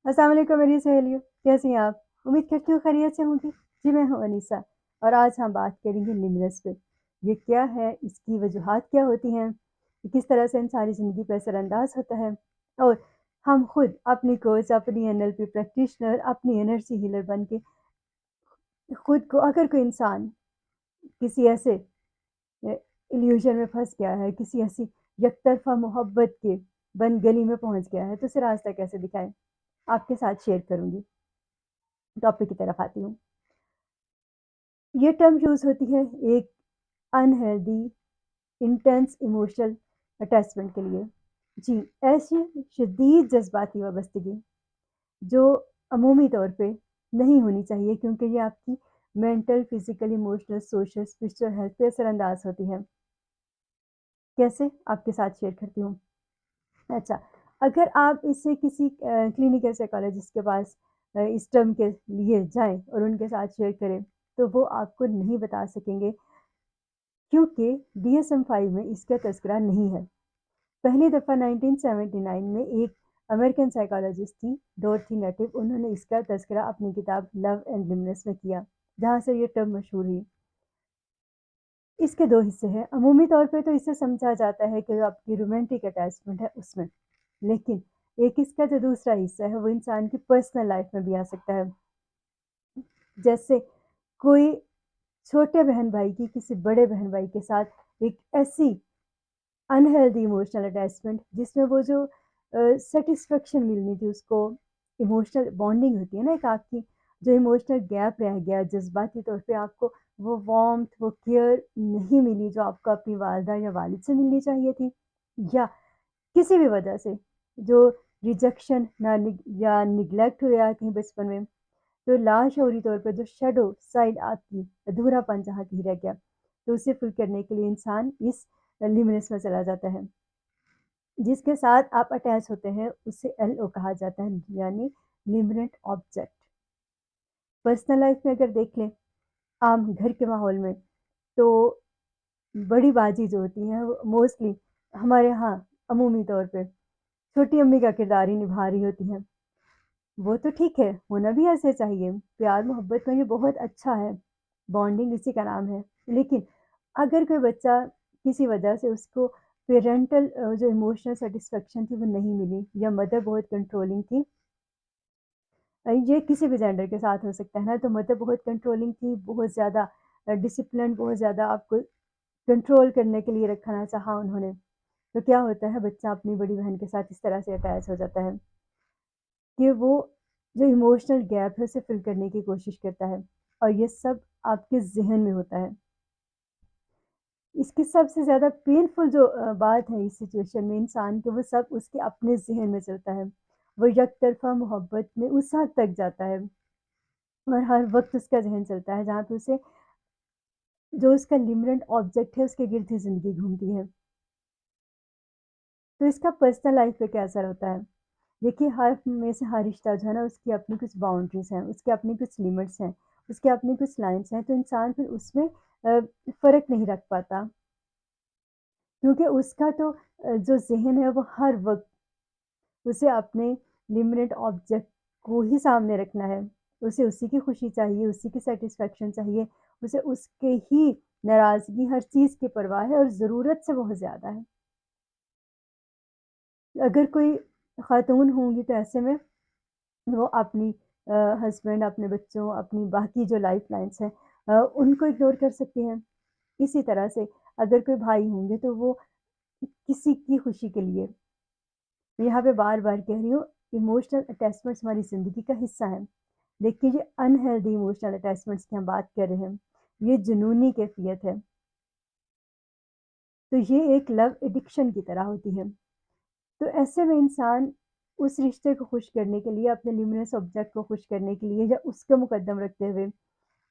अस्सलाम वालेकुम मेरी सहेलियों, कैसी हैं आप? उम्मीद करती हूँ खैरियत से होंगी। जी, मैं हूँ अनीसा और आज हम बात करेंगे लिमरस पे। ये क्या है, इसकी वजूहात क्या होती हैं, ये किस तरह से इंसानी ज़िंदगी पे असरअंदाज होता है और हम खुद अपनी कोच, अपनी एनएलपी प्रैक्टिशनर, अपनी एनर्जी हीलर बन के खुद को अगर कोई इंसान किसी ऐसे इल्यूजन में फँस गया है, किसी ऐसी एकतरफ़ा मोहब्बत के बंद गली में पहुँच गया है, तो उसे रास्ता कैसे दिखाएँ? आपके साथ शेयर करूँगी। टॉपिक की तरफ आती हूँ। ये टर्म यूज़ होती है एक अनहेल्दी इंटेंस इमोशनल अटैचमेंट के लिए। जी, ऐसी शदीद जज़्बाती वाबस्तगी जो अमूमी तौर पे नहीं होनी चाहिए क्योंकि ये आपकी mental, physical, emotional, social, spiritual health पे असरअंदाज होती है। कैसे? आपके साथ शेयर करती हूँ। अच्छा, अगर आप इसे किसी क्लिनिकल साइकोलॉजिस्ट के पास इस टर्म के लिए जाएँ और उनके साथ शेयर करें, तो वो आपको नहीं बता सकेंगे क्योंकि डीएसएम-5 में इसका तज़किरा नहीं है। पहली दफ़ा 1979 में एक अमेरिकन साइकोलॉजिस्ट थी, डोरथी नेटिव, उन्होंने इसका तज़किरा अपनी किताब लव एंड लिमनेस में किया, जहाँ से ये टर्म मशहूर हुई। इसके 2 हिस्से हैं। अमूमी तौर पे तो इसे समझा जाता है कि जो आपकी रोमांटिक अटैचमेंट है उसमें। लेकिन एक इसका जो दूसरा हिस्सा है वो इंसान की पर्सनल लाइफ़ में भी आ सकता है। जैसे कोई छोटे बहन-भाई की किसी बड़े बहन-भाई के साथ एक ऐसी अनहेल्दी इमोशनल अटैचमेंट जिसमें वो जो सैटिस्फैक्शन मिलनी थी उसको, इमोशनल बॉन्डिंग होती है ना एक आपकी, जो इमोशनल गैप रह गया जज़्बाती तौर पे आपको वो वार्मथ, वो केयर नहीं मिली जो आपको अपनी वालिदा या वालिद से मिलनी चाहिए थी, या किसी भी वजह से जो रिजेक्शन ना या निग्लेक्ट हुआ कहीं बचपन में, तो लाशऊरी तौर पर जो शैडो साइड आपकी अधूरापन जहाँ कहीं रह गया, तो उसे फिल करने के लिए इंसान इस लिमिनेस में चला जाता है। जिसके साथ आप अटैच होते हैं उसे एलओ कहा जाता है, यानी लिमिनेंट ऑब्जेक्ट। पर्सनल लाइफ में अगर देख लें, आम घर के माहौल में, तो बड़ी बाजी जो होती हैं वो मोस्टली हमारे यहाँ अमूमी तौर पे छोटी अम्मी का किरदार ही निभा रही होती हैं। वो तो ठीक है, होना भी ऐसे चाहिए, प्यार-मोहब्बत में ये बहुत अच्छा है, बॉन्डिंग इसी का नाम है। लेकिन अगर कोई बच्चा किसी वजह से उसको पैरेंटल जो इमोशनल सैटिस्फैक्शन थी वो नहीं मिली या मदर बहुत कंट्रोलिंग थी, ये किसी भी जेंडर के साथ हो सकता है ना, तो मदर बहुत कंट्रोलिंग थी, बहुत ज़्यादा डिसिप्लिन्ड, बहुत ज़्यादा आपको कंट्रोल करने के लिए रखना चाहा उन्होंने। तो क्या होता है, बच्चा अपनी बड़ी बहन के साथ इस तरह से अटैच हो जाता है कि वो जो इमोशनल गैप है उसे फिल करने की कोशिश करता है और ये सब आपके ज़हन में होता है। इसकी सबसे ज़्यादा पेनफुल जो बात है इस सिचुएशन में इंसान के, वो सब उसके अपने ज़हन में चलता है। वो एकतरफ़ा मोहब्बत में उस हद तक जाता है और हर वक़्त उसका ज़हन चलता है जहाँ पे उसे जो उसका लिमिटेड ऑब्जेक्ट है उसके गिर्द ही ज़िंदगी घूमती है। तो इसका पर्सनल लाइफ़ पे क्या असर होता है? देखिए, हर में से हर रिश्ता जो है ना उसकी अपनी कुछ बाउंड्रीज़ हैं, उसके अपनी कुछ लिमिट्स हैं, उसके अपनी कुछ लाइन्स हैं, तो इंसान फिर उसमें फ़र्क नहीं रख पाता क्योंकि उसका तो जो ज़हन है वो हर वक़्त उसे अपने लिमिटेड ऑब्जेक्ट को ही सामने रखना है। उसे उसी की खुशी चाहिए, उसी की सैटिस्फैक्शन चाहिए, उसे उसके ही नाराज़गी, हर चीज़ की परवाह है और ज़रूरत से बहुत ज़्यादा है। अगर कोई ख़ातून होंगी तो ऐसे में वो अपनी हस्बैंड, अपने बच्चों, अपनी बाकी जो लाइफ़ लाइन्स हैं उनको इग्नोर कर सकती हैं। इसी तरह से अगर कोई भाई होंगे तो वो किसी की खुशी के लिए, मैं यहाँ पे बार-बार कह रही हूँ, इमोशनल अटैचमेंट्स हमारी ज़िंदगी का हिस्सा हैं। देखिए, ये अनहेल्दी इमोशनल अटैचमेंट्स की हम बात कर रहे हैं, ये जुनूनी कैफ़ियत है। तो ये एक लव एडिक्शन की तरह होती है। तो ऐसे में इंसान उस रिश्ते को खुश करने के लिए, अपने ल्यूमिनस ऑब्जेक्ट को खुश करने के लिए या उसका मुकद्दम रखते हुए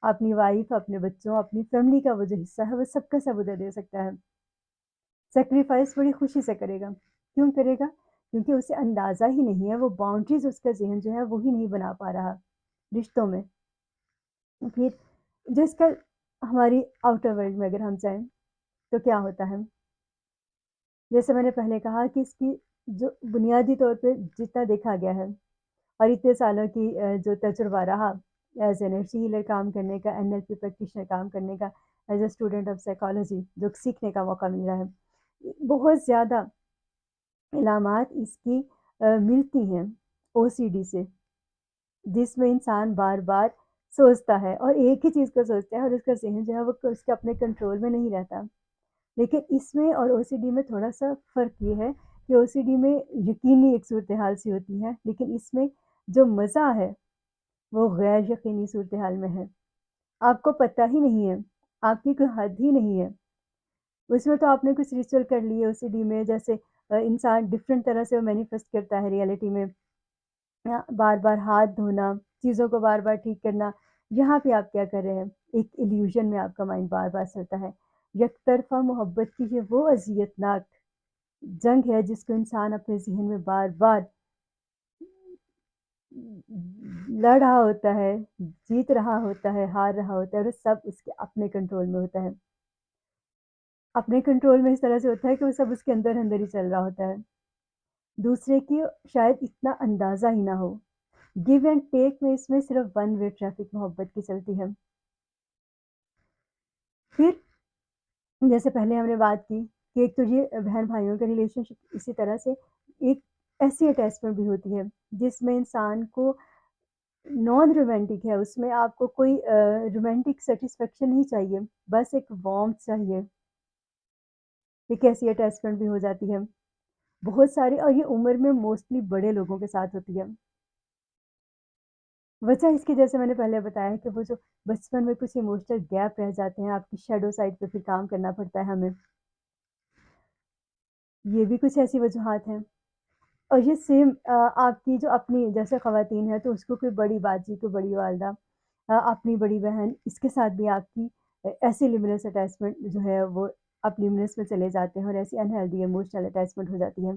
अपनी वाइफ़, अपने बच्चों, अपनी फ़ैमिली का वो जो हिस्सा है, वो सब का सब उधर दे सकता है। सैक्रिफ़ाइस बड़ी खुशी से करेगा। क्यों करेगा? क्योंकि उसे अंदाज़ा ही नहीं है, वो बाउंड्रीज़ उसका ज़हन जो है, वो ही नहीं बना पा रहा रिश्तों में। फिर जो इसका हमारी आउटर वर्ल्ड में अगर हम जाएँ, तो क्या होता है? जैसे मैंने पहले कहा कि इसकी जो बुनियादी तौर पे जितना देखा गया है, اور اتنے سالوں کی جو تجربہ رہا ایز انرجی ہیلر کام کرنے کا، NLP پریکٹیشنر کام کرنے کا، as a student of psychology جو سیکھنے کا موقع مل رہا ہے، بہت زیادہ علامات اس کی ملتی ہیں OCD سے، جس میں انسان بار بار سوچتا ہے اور ایک ہی چیز کو سوچتا ہے اور اس کا ذہن جو ہے وہ اس کے اپنے کنٹرول میں نہیں رہتا۔ لیکن اس میں اور OCD میں تھوڑا سا فرق یہ ہے کہ OCD میں یقینی ایک صورتحال سی ہوتی ہے، لیکن اس میں جو مزہ ہے وہ غیر یقینی صورتحال میں ہے۔ آپ کو پتہ ہی نہیں ہے، آپ کی کوئی حد ہی نہیں ہے۔ اس میں تو آپ نے کچھ ریچول کر لیے OCD میں، جیسے انسان ڈفرینٹ طرح سے وہ مینیفیسٹ کرتا ہے ریئلٹی میں، بار بار ہاتھ دھونا، چیزوں کو بار بار ٹھیک کرنا۔ یہاں پہ آپ کیا کر رہے ہیں؟ ایک ایلیوژن میں آپ کا مائنڈ بار بار چلتا ہے۔ یک طرفہ محبت کی یہ وہ اذیت ناک جنگ ہے جس کو انسان اپنے ذہن میں بار بار لڑ رہا ہوتا ہے، جیت رہا ہوتا ہے، ہار رہا ہوتا ہے، اور سب اس کے اپنے کنٹرول میں ہوتا ہے۔ اپنے کنٹرول میں اس طرح سے ہوتا ہے کہ وہ سب اس کے اندر اندر ہی چل رہا ہوتا ہے، دوسرے کی شاید اتنا اندازہ ہی نہ ہو۔ گیو اینڈ ٹیک میں اس میں صرف ون وے ٹریفک محبت کی چلتی ہے۔ پھر جیسے پہلے ہم نے بات کی کہ ایک تو یہ بہن بھائیوں کا ریلیشن شپ، اسی طرح سے ایک ایسی اٹیچمنٹ بھی ہوتی ہے جس میں انسان کو نان رومانٹک ہے، اس میں آپ کو کوئی رومانٹک سیٹسفیکشن نہیں چاہیے، بس ایک وارمتھ چاہیے۔ ایک ایسی اٹیچمنٹ بھی ہو جاتی ہے بہت ساری، اور یہ عمر میں موسٹلی بڑے لوگوں کے ساتھ ہوتی ہے۔ وجہ اس کی جیسے میں نے پہلے بتایا کہ وہ جو بچپن میں کچھ ایموشنل گیپ رہ جاتے ہیں، آپ کی شیڈو سائڈ پہ پھر کام کرنا پڑتا ہے ہمیں، یہ بھی کچھ ایسی وجوہات ہیں۔ اور یہ سیم آپ کی جو اپنی جیسے خواتین ہیں تو اس کو کوئی بڑی باجی، کوئی بڑی والدہ، اپنی بڑی بہن، اس کے ساتھ بھی آپ کی ایسی لیمنس اٹیچمنٹ جو ہے وہ آپ لیمنس میں چلے جاتے ہیں، اور ایسی انہیلدی ایموشنل اٹیچمنٹ ہو جاتی ہے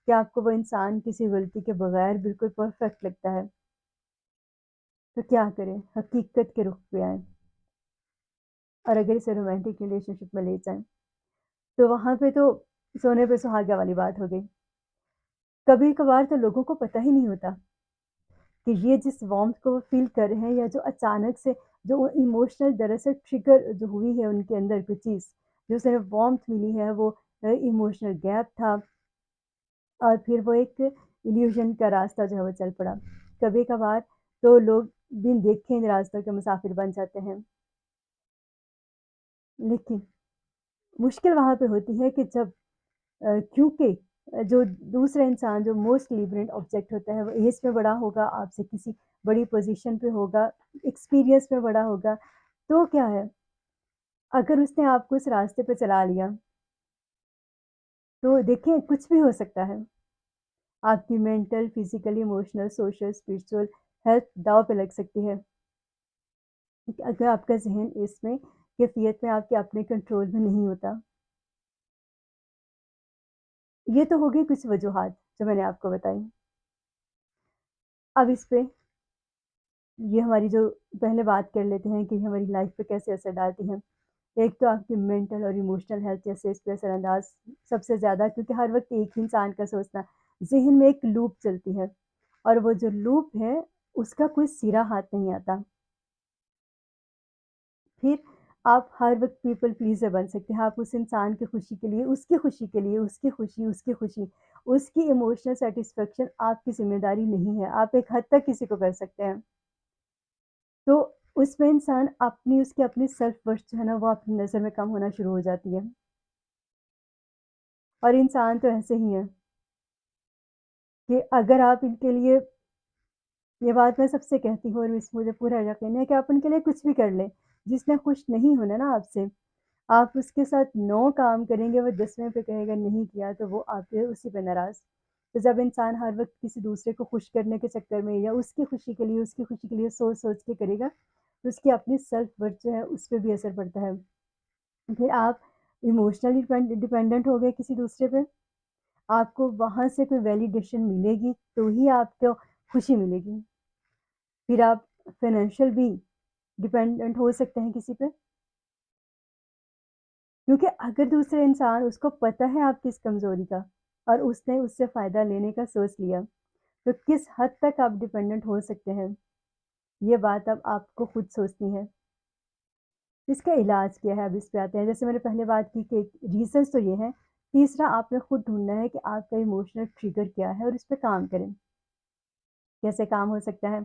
کہ آپ کو وہ انسان کسی غلطی کے بغیر بالکل پرفیکٹ لگتا ہے۔ تو کیا کریں؟ حقیقت کے رخ پہ آئیں، اور اگر اسے رومانٹک ریلیشن شپ میں لے جائیں تو وہاں پہ تو سونے پہ سہاگا والی بات ہو گئی۔ کبھی کبھار تو لوگوں کو پتہ ہی نہیں ہوتا کہ یہ جس وارمتھ کو وہ فیل کر رہے ہیں، یا جو اچانک سے جو ایموشنل دراصل ٹریگر جو ہوئی ہے ان کے اندر کوئی چیز جو صرف وارمتھ ملی ہے، وہ ایموشنل گیپ تھا، اور پھر وہ ایک ایلیوژن کا راستہ جو ہے وہ چل پڑا۔ کبھی کبھار تو لوگ بن دیکھے ان راستوں کے مسافر بن جاتے ہیں، لیکن مشکل وہاں پہ ہوتی ہے کہ جب کیونکہ جو دوسرا انسان جو موسٹ لیبرنٹ آبجیکٹ ہوتا ہے وہ ایج میں بڑا ہوگا، آپ سے کسی بڑی پوزیشن پہ ہوگا، ایکسپیرینس میں بڑا ہوگا، تو کیا ہے اگر اس نے آپ کو اس راستے پہ چلا لیا تو دیکھیں کچھ بھی ہو سکتا ہے۔ آپ کی mental, physically, emotional, social, spiritual health داؤ پہ لگ سکتی ہے اگر آپ کا ذہن اس میں کیفیت میں آپ کے اپنے کنٹرول میں نہیں ہوتا۔ یہ تو ہوگی کچھ وجوہات جو میں نے آپ کو بتائی۔ اب اس پہ یہ ہماری جو پہلے بات کر لیتے ہیں کہ ہماری لائف پہ کیسے اثر ڈالتی ہیں۔ ایک تو آپ کی مینٹل اور ایموشنل ہیلتھ جیسے اس پہ اثر انداز سب سے زیادہ، کیونکہ ہر وقت ایک ہی انسان کا سوچنا، ذہن میں ایک لوپ چلتی ہے، اور وہ جو لوپ ہے اس کا کوئی سرا ہاتھ نہیں آتا۔ پھر آپ ہر وقت پیپل پلیزر بن سکتے ہیں، آپ اس انسان کی خوشی کے لیے، اس کی خوشی کے لیے، اس کی خوشی، اس کی خوشی، اس کی ایموشنل سیٹسفیکشن آپ کی ذمہ داری نہیں ہے، آپ ایک حد تک کسی کو کر سکتے ہیں۔ تو اس میں انسان اپنی اس کی اپنی سیلف ورتھ جو ہے نا وہ اپنی نظر میں کم ہونا شروع ہو جاتی ہے، اور انسان تو ایسے ہی ہیں کہ اگر آپ ان کے لیے، یہ بات میں سب سے کہتی ہوں اور اس مجھے پورا یقین ہے کہ آپ ان کے لیے کچھ بھی کر لیں، جس نے خوش نہیں ہونا نا آپ سے، آپ اس کے ساتھ 9 کام کریں گے، وہ 10ویں پہ کہے گا نہیں کیا تو وہ آپ کے اسی پہ ناراض۔ تو جب انسان ہر وقت کسی دوسرے کو خوش کرنے کے چکر میں یا اس کی خوشی کے لیے، اس کی خوشی کے لیے سوچ سوچ کے کرے گا تو اس کی اپنی سیلف ورتھ جو ہے اس پہ بھی اثر پڑتا ہے۔ پھر آپ ایموشنلی ڈپینڈنٹ ہو گئے کسی دوسرے پہ، آپ کو وہاں سے کوئی ویلیڈیشن ملے گی تو ہی آپ کو خوشی ملے گی۔ پھر آپ فائنینشیل بھی ڈپینڈنٹ ہو سکتے ہیں کسی پہ، کیونکہ اگر دوسرے انسان اس کو پتہ ہے آپ کی اس کمزوری کا اور اس نے اس سے فائدہ لینے کا سوچ لیا तो किस हद तक आप डिपेंडेंट हो सकते हैं, ये बात अब आपको खुद सोचनी है। इसका इलाज क्या है, अब इस पे आते हैं। जैसे मैंने पहले बात की कि रीज़न्स तो ये हैं, तीसरा आपने खुद ढूँढना है कि आपका इमोशनल ट्रिगर क्या है और इस पे काम करें। कैसे काम हो सकता है?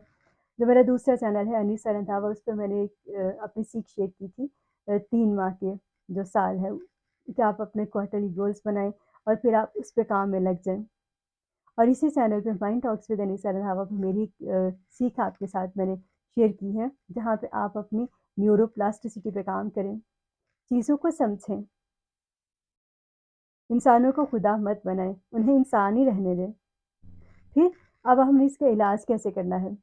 जो मेरा दूसरा चैनल है अनीसा रंधावा, उस पे मैंने एक अपनी सीख शेयर की थी 3 माह के जो साल है कि आप अपने क्वार्टरली गोल्स बनाएँ और फिर आप उस पे काम में लग जाएँ। और इसी चैनल पे mind talks with Anisa Randhawa पे मेरी सीख आपके साथ मैंने शेयर की है, जहाँ पे आप अपनी न्यूरोप्लास्टिसिटी पे काम करें, चीज़ों को समझें, इंसानों को खुदा मत बनाएँ, उन्हें इंसान ही रहने दें। फिर अब हमें इसका इलाज कैसे करना है?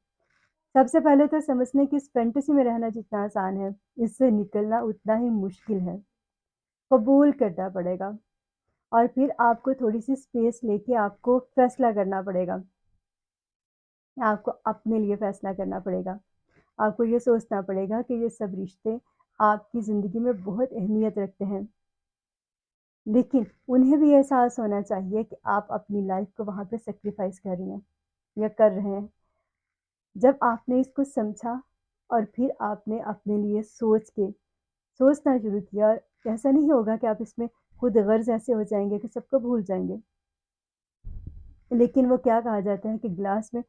सबसे पहले तो समझने की इस फैंटेसी में रहना जितना आसान है, इससे निकलना उतना ही मुश्किल है। कबूल करना पड़ेगा और फिर आपको थोड़ी-सी स्पेस लेके आपको फैसला करना पड़ेगा। आपको अपने लिए फैसला करना पड़ेगा। आपको ये सोचना पड़ेगा कि ये सब रिश्ते आपकी ज़िंदगी में बहुत अहमियत रखते हैं। लेकिन उन्हें भी एहसास होना चाहिए कि आप अपनी लाइफ़ को वहाँ पे सैक्रिफ़ाइस कर रही हैं या कर रहे हैं। जब आपने इसको समझा और फिर आपने अपने लिए सोचना शुरू किया, और ऐसा नहीं होगा कि आप इसमें खुद गर्ज़ ऐसे हो जाएँगे कि सबको भूल जाएँगे। लेकिन वो क्या कहा जाता है कि ग्लास में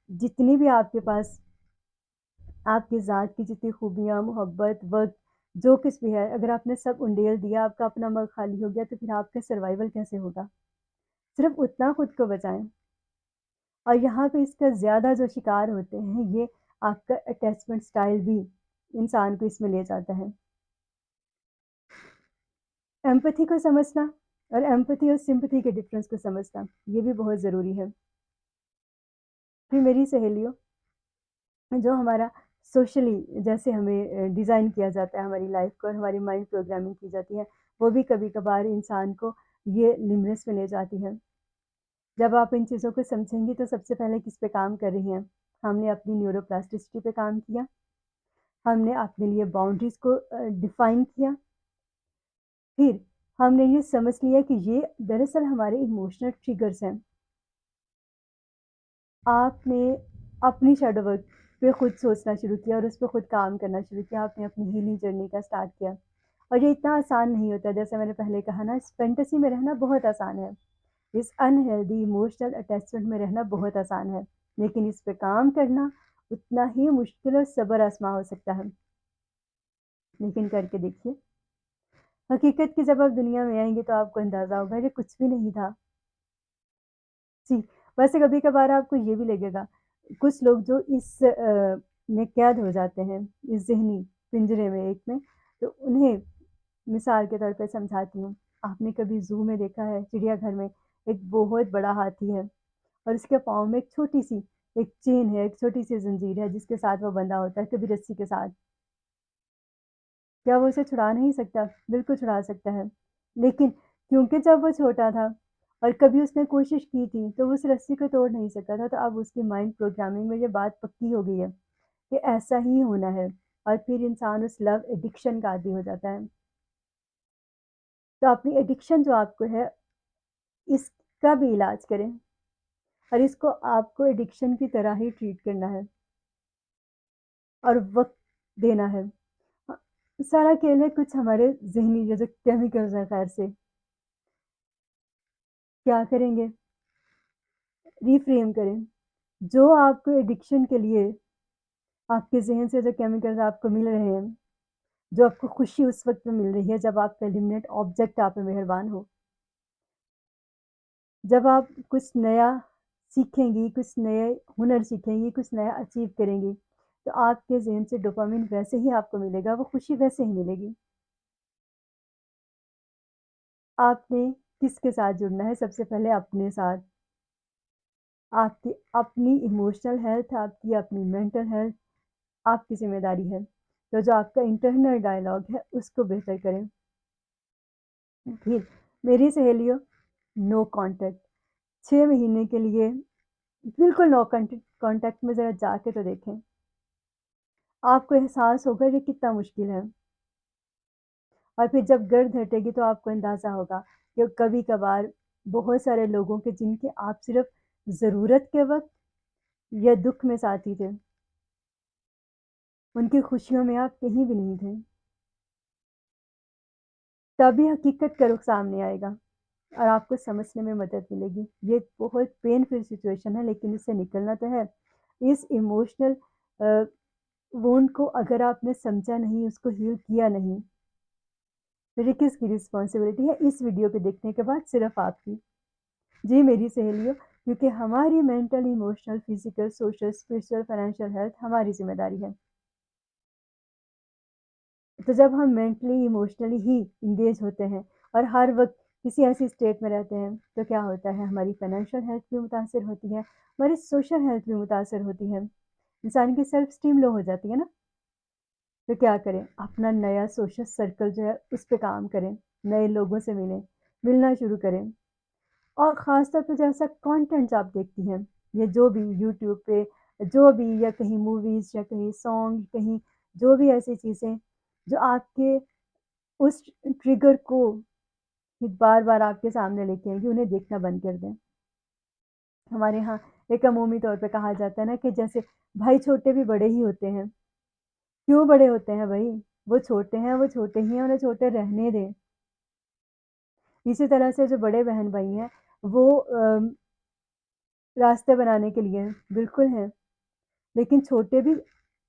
जितनी भी आपके पास आपकी ज़ात की जितनी खूबियाँ, मोहब्बत, वक़्त, जो कुछ भी है, अगर आपने सब उंडेल दिया, आपका अपना मग खाली हो गया, तो फिर आपका सर्वाइवल कैसे होगा? सिर्फ़ उतना खुद को बचाएँ। और यहाँ पे इसका ज़्यादा जो शिकार होते हैं, ये आपका अटैचमेंट स्टाइल भी इंसान को इसमें ले जाता है। एम्पैथी को समझना और एम्पैथी और सिम्पैथी के डिफ़रेंस को समझना, ये भी बहुत ज़रूरी है। फिर मेरी सहेलियों, जो हमारा सोशली जैसे हमें डिज़ाइन किया जाता है हमारी लाइफ़ को और हमारी माइंड प्रोग्रामिंग की जाती है, वो भी कभी-कभार इंसान को ये लिमरेस में ले जाती है। जब आप इन चीज़ों को समझेंगी तो सबसे पहले किस पे काम कर रही हैं? हमने अपनी न्यूरोप्लास्टिसिटी पे काम किया, हमने अपने लिए बाउंड्रीज़ को डिफ़ाइन किया, फिर हमने ये समझ लिया कि ये दरअसल हमारे इमोशनल ट्रिगर्स हैं। आपने अपनी शैडो वर्क पे खुद सोचना शुरू किया और उस पे खुद काम करना शुरू किया। आपने अपनी हीलिंग जर्नी का स्टार्ट किया और ये इतना आसान नहीं होता, जैसे मैंने पहले कहा ना, इस फैंटेसी में रहना बहुत आसान है। इस अनहेल्दी इमोशनल अटैचमेंट में रहना बहुत आसान है, लेकिन इस पे काम करना उतना ही मुश्किल और सब्र आज़मा हो सकता है। लेकिन करके देखिए, हकीकत की जब आप दुनिया में आएँगे तो आपको अंदाज़ा होगा ये कुछ भी नहीं था। जी, वैसे कभी-कभार आपको ये भी लगेगा, कुछ लोग जो इस में कैद हो जाते हैं, इस ज़हनी पिंजरे में एक में, तो उन्हें मिसाल के तौर पे समझाती हूँ। आपने कभी ज़ू में देखा है, चिड़ियाघर में एक बहुत बड़ा हाथी है और उसके पाँव में एक छोटी-सी एक चेन है, एक छोटी-सी ज़ंजीर है जिसके साथ वो बंधा होता है, कभी रस्सी के साथ। क्या वो उसे छुड़ा नहीं सकता? बिल्कुल छुड़ा सकता है। लेकिन क्योंकि जब वो छोटा था और कभी उसने कोशिश की थी, तो वो उस रस्सी को तोड़ नहीं सका था, तो अब उसकी माइंड प्रोग्रामिंग में ये बात पक्की हो गई है कि ऐसा ही होना है और फिर इंसान उस लव एडिक्शन का आदी हो जाता है। तो अपनी एडिक्शन जो आपको है, इसका भी इलाज करें और इसको आपको एडिक्शन की तरह ही ट्रीट करना है और वक़्त देना है। अ, सारा खेल है कुछ हमारे ज़हनी ये जो केमिकल्स हैं ख़ैर से, क्या करेंगे? रिफ्रेम करें। जो आपको एडिक्शन के लिए आपके ज़हन से जो केमिकल्स आपको मिल रहे हैं, जो आपको खुशी उस वक़्त में मिल रही है जब आपका एलिमिनेट ऑब्जेक्ट आप पे मेहरबान हो। जब आप कुछ नया सीखेंगी, कुछ नए हुनर सीखेंगी, कुछ नया अचीव करेंगी, तो आपके ज़हन से डोपामाइन वैसे ही आपको मिलेगा, वो खुशी वैसे ही मिलेगी। आपने किसके साथ जुड़ना है? सबसे पहले अपने साथ। आपकी अपनी इमोशनल हेल्थ, आपकी अपनी मेंटल हेल्थ आपकी ज़िम्मेदारी है। तो जो आपका इंटरनल डायलॉग है, उसको बेहतर करें। फिर मेरी सहेलियों, नो कॉन्टैक्ट 6 महीने के लिए बिल्कुल नो कॉन्टैक्ट में ज़रा जाके तो देखें। आपको एहसास होगा ये कितना मुश्किल है और फिर जब गर्द हटेगी तो आपको अंदाज़ा होगा कि कभी-कभार बहुत सारे लोगों के जिनके आप सिर्फ़ ضرورت کے وقت یا دکھ میں ساتھی تھے، ان کی خوشیوں میں آپ کہیں بھی نہیں تھے، تبھی حقیقت کا رخ سامنے آئے گا اور آپ کو سمجھنے میں مدد ملے گی۔ یہ بہت پینفل سچویشن ہے لیکن اس سے نکلنا تو ہے۔ اس ایموشنل وونڈ کو اگر آپ نے سمجھا نہیں، اس کو ہیل کیا نہیں، پھر یہ کس کی رسپانسبلٹی ہے؟ اس ویڈیو کو دیکھنے کے بعد صرف آپ کی، جی میری سہیلیوں، کیونکہ ہماری mental, emotional, physical, social, spiritual, financial health ہماری ذمہ داری ہے۔ تو جب ہم مینٹلی ایموشنلی ہی انگیج ہوتے ہیں اور ہر وقت کسی ایسی اسٹیٹ میں رہتے ہیں تو کیا ہوتا ہے؟ ہماری فائنینشیل ہیلتھ بھی متاثر ہوتی ہے، ہماری سوشل ہیلتھ بھی متاثر ہوتی ہے، انسان کی سیلف اسٹیم لو ہو جاتی ہے نا۔ تو کیا کریں؟ اپنا نیا سوشل سرکل جو ہے اس پہ کام کریں، نئے لوگوں سے ملیں، ملنا شروع کریں، اور خاص طور پہ جیسا کانٹینٹس آپ دیکھتی ہیں، یہ جو بھی یوٹیوب پہ جو بھی، یا کہیں موویز یا کہیں سانگ، کہیں جو بھی ایسی چیزیں جو آپ کے اس ٹریگر کو بار بار آپ کے سامنے لے کے آئیں گی، انہیں دیکھنا بند کر دیں۔ ہمارے ہاں ایک عمومی طور پہ کہا جاتا ہے نا کہ جیسے بھائی چھوٹے بھی بڑے ہی ہوتے ہیں۔ کیوں بڑے ہوتے ہیں بھائی؟ وہ چھوٹے ہیں، وہ چھوٹے ہی ہیں، انہیں چھوٹے رہنے دیں۔ اسی طرح سے جو بڑے بہن بھائی ہیں وہ راستے بنانے کے لیے بالکل ہیں، لیکن چھوٹے بھی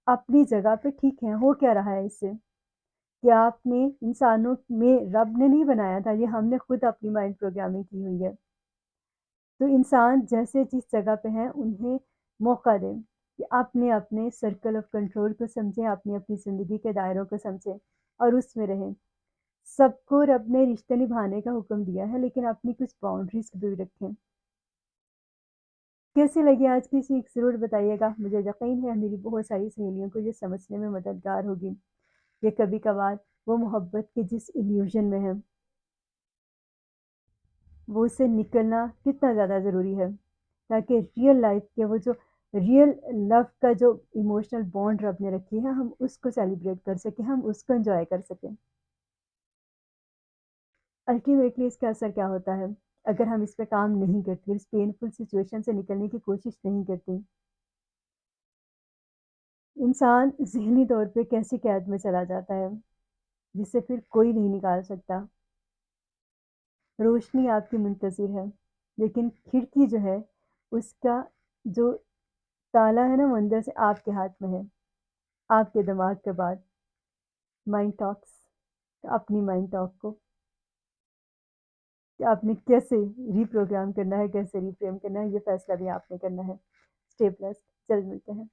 اپنی جگہ پہ ٹھیک ہیں۔ ہو کیا رہا ہے اس سے؟ کہ آپ نے انسانوں میں رب نے نہیں بنایا تھا، یہ ہم نے خود اپنی مائنڈ پروگرامنگ کی ہوئی ہے۔ تو انسان جیسے جس جگہ پہ ہیں انہیں موقع دیں کہ اپنے اپنے سرکل آف کنٹرول کو سمجھیں، اپنی اپنی زندگی کے دائروں کو سمجھیں اور اس میں رہیں۔ سب کو رب نے رشتے نبھانے کا حکم دیا ہے، لیکن اپنی کچھ باؤنڈریز بھی رکھیں۔ کیسی لگی آج کی سیکھ ضرور بتائیے گا، مجھے یقین ہے میری بہت ساری سہیلیوں کو یہ سمجھنے میں مددگار ہوگی کہ کبھی کبھار وہ محبت کے جس ایلیوژن میں ہے وہ اس سے نکلنا کتنا زیادہ ضروری ہے، تاکہ ریئل لائف کے وہ جو ریئل لو کا جو ایموشنل بانڈ رب نے رکھی ہے ہم اس کو سیلیبریٹ کر سکیں، ہم اس کو انجوائے کر سکیں۔ الٹیمیٹلی اس کا اثر کیا ہوتا ہے اگر ہم اس پہ کام نہیں کرتے، اس پینفل سچویشن سے نکلنے کی کوشش نہیں کرتے؟ انسان ذہنی طور پہ کیسی قید میں چلا جاتا ہے جس سے پھر کوئی نہیں نکال سکتا۔ روشنی آپ کی منتظر ہے، لیکن کھڑکی جو ہے اس کا جو تالا ہے نا وہ اندر سے آپ کے ہاتھ میں ہے، آپ کے دماغ کے بعد۔ مائنڈ ٹاکس، اپنی مائنڈ ٹاک کو کہ آپ نے کیسے ری پروگرام کرنا ہے، کیسے ری فریم کرنا ہے، یہ فیصلہ بھی آپ نے کرنا ہے۔ اسٹے بلیسڈ، جلد ملتے ہیں۔